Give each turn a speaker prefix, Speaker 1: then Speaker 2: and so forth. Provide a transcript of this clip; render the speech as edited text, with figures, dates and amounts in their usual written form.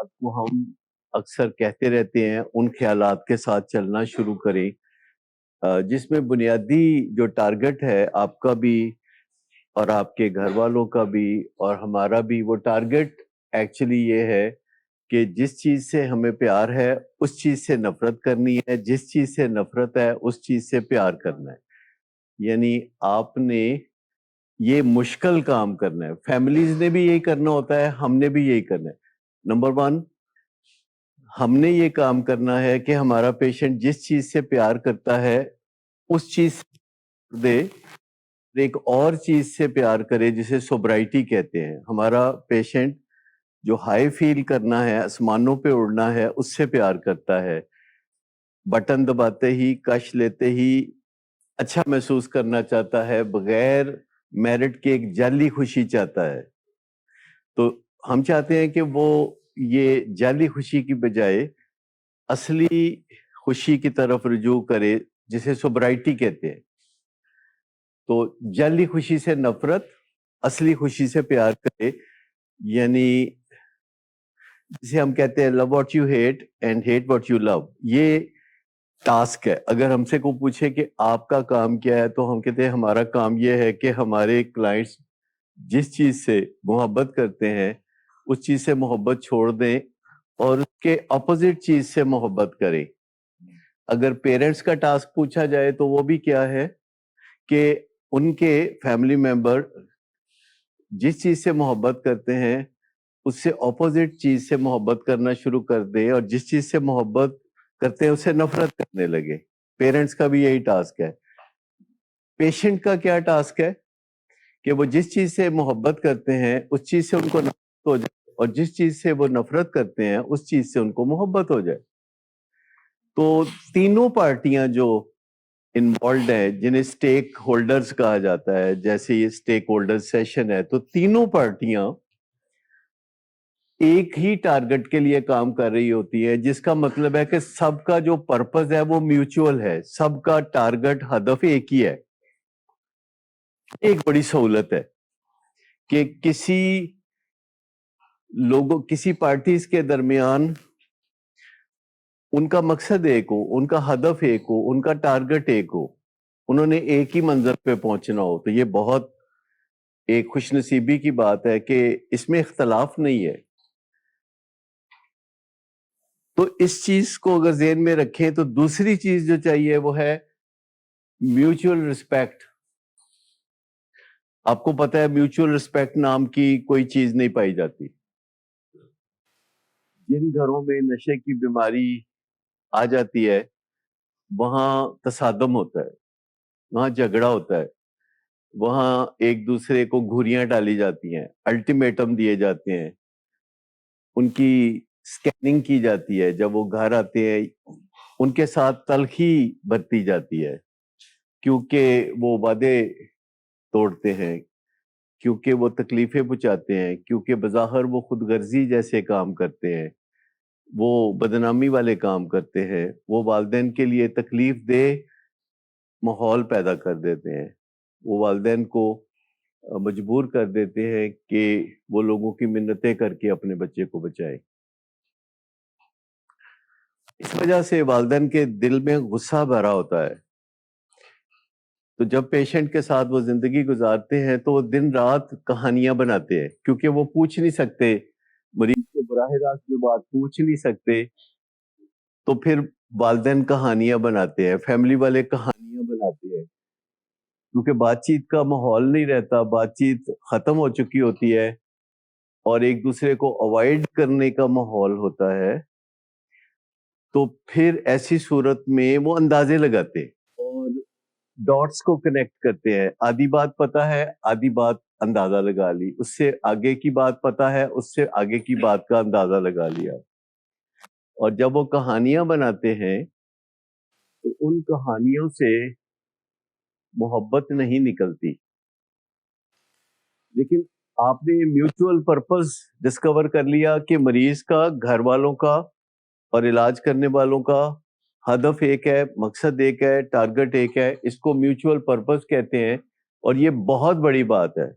Speaker 1: بات کو ہم اکثر کہتے رہتے ہیں ان خیالات کے ساتھ چلنا شروع کریں جس میں بنیادی جو ٹارگٹ ہے آپ کا بھی اور آپ کے گھر والوں کا بھی اور ہمارا بھی، وہ ٹارگٹ ایکچولی یہ ہے کہ جس چیز سے ہمیں پیار ہے اس چیز سے نفرت کرنی ہے، جس چیز سے نفرت ہے اس چیز سے پیار کرنا ہے. یعنی آپ نے یہ مشکل کام کرنا ہے، فیملیز نے بھی یہی کرنا ہوتا ہے، ہم نے بھی یہی کرنا ہے. نمبر 1، ہم نے یہ کام کرنا ہے کہ ہمارا پیشنٹ جس چیز سے پیار کرتا ہے اس چیز سے دے، ایک اور چیز سے پیار کرے جسے سوبرائٹی کہتے ہیں. ہمارا پیشنٹ جو ہائی فیل کرنا ہے، آسمانوں پہ اڑنا ہے، اس سے پیار کرتا ہے. بٹن دباتے ہی، کش لیتے ہی اچھا محسوس کرنا چاہتا ہے، بغیر میرٹ کے ایک جعلی خوشی چاہتا ہے. تو ہم چاہتے ہیں کہ وہ یہ جعلی خوشی کی بجائے اصلی خوشی کی طرف رجوع کرے جسے سوبرائٹی کہتے ہیں. تو جعلی خوشی سے نفرت، اصلی خوشی سے پیار کرے. یعنی جسے ہم کہتے ہیں love what you hate and hate what you love. یہ ٹاسک ہے. اگر ہم سے کوئی پوچھے کہ آپ کا کام کیا ہے تو ہم کہتے ہیں ہمارا کام یہ ہے کہ ہمارے کلائنٹس جس چیز سے محبت کرتے ہیں اس چیز سے محبت چھوڑ دیں اور اس کے اپوزٹ چیز سے محبت کریں. اگر پیرنٹس کا ٹاسک پوچھا جائے تو وہ بھی کیا ہے کہ ان کے فیملی ممبر جس چیز سے محبت کرتے ہیں اس سے اپوزٹ چیز سے محبت کرنا شروع کر دیں اور جس چیز سے محبت کرتے ہیں اس سے نفرت کرنے لگے. پیرنٹس کا بھی یہی ٹاسک ہے. پیشنٹ کا کیا ٹاسک ہے کہ وہ جس چیز سے محبت کرتے ہیں اس چیز سے ان کو نفرت ہو جائے اور جس چیز سے وہ نفرت کرتے ہیں اس چیز سے ان کو محبت ہو جائے. تو تینوں پارٹیاں جو انوالوڈ ہیں جنہیں سٹیک ہولڈرز کہا جاتا ہے، جیسے یہ سٹیک ہولڈر سیشن ہے، تو تینوں پارٹیاں ایک ہی ٹارگٹ کے لیے کام کر رہی ہوتی ہے، جس کا مطلب ہے کہ سب کا جو پرپز ہے وہ میوچول ہے، سب کا ٹارگٹ ہدف ایک ہی ہے. ایک بڑی سہولت ہے کہ کسی پارٹیز کے درمیان ان کا مقصد ایک ہو، ان کا ہدف ایک ہو، ان کا ٹارگٹ ایک ہو، انہوں نے ایک ہی منظر پہ پہنچنا ہو. تو یہ بہت ایک خوش نصیبی کی بات ہے کہ اس میں اختلاف نہیں ہے. تو اس چیز کو اگر ذہن میں رکھیں تو دوسری چیز جو چاہیے وہ ہے میوچول رسپیکٹ. آپ کو پتا ہے میوچول رسپیکٹ نام کی کوئی چیز نہیں پائی جاتی. جن گھروں میں نشے کی بیماری آ جاتی ہے وہاں تصادم ہوتا ہے، وہاں جھگڑا ہوتا ہے، وہاں ایک دوسرے کو گھوریاں ڈالی جاتی ہیں، الٹیمیٹم دیے جاتے ہیں، ان کی سکیننگ کی جاتی ہے. جب وہ گھر آتے ہیں ان کے ساتھ تلخی برتی جاتی ہے کیونکہ وہ وعدے توڑتے ہیں، کیونکہ وہ تکلیفیں پہنچاتے ہیں، کیونکہ بظاہر وہ خود غرضی جیسے کام کرتے ہیں، وہ بدنامی والے کام کرتے ہیں، وہ والدین کے لیے تکلیف دہ ماحول پیدا کر دیتے ہیں، وہ والدین کو مجبور کر دیتے ہیں کہ وہ لوگوں کی منتیں کر کے اپنے بچے کو بچائے. اس وجہ سے والدین کے دل میں غصہ بھرا ہوتا ہے. تو جب پیشنٹ کے ساتھ وہ زندگی گزارتے ہیں تو وہ دن رات کہانیاں بناتے ہیں، کیونکہ وہ پوچھ نہیں سکتے، مریض کو براہ راست جو بات پوچھ نہیں سکتے، تو پھر والدین کہانیاں بناتے ہیں، فیملی والے کہانیاں بناتے ہیں، کیونکہ بات چیت کا ماحول نہیں رہتا، بات چیت ختم ہو چکی ہوتی ہے اور ایک دوسرے کو اوائڈ کرنے کا ماحول ہوتا ہے. تو پھر ایسی صورت میں وہ اندازے لگاتے ہیں اور ڈاٹس کو کنیکٹ کرتے ہیں. آدھی بات پتا ہے، آدھی بات اندازہ لگا لی، اس سے آگے کی بات پتا ہے، اس سے آگے کی بات کا اندازہ لگا لیا. اور جب وہ کہانیاں بناتے ہیں تو ان کہانیوں سے محبت نہیں نکلتی، لیکن آپ نے میوچول پرپز ڈسکور کر لیا کہ مریض کا، گھر والوں کا اور علاج کرنے والوں کا ہدف ایک ہے، مقصد ایک ہے، ٹارگٹ ایک ہے. اس کو میوچول پرپز کہتے ہیں اور یہ بہت بڑی بات ہے.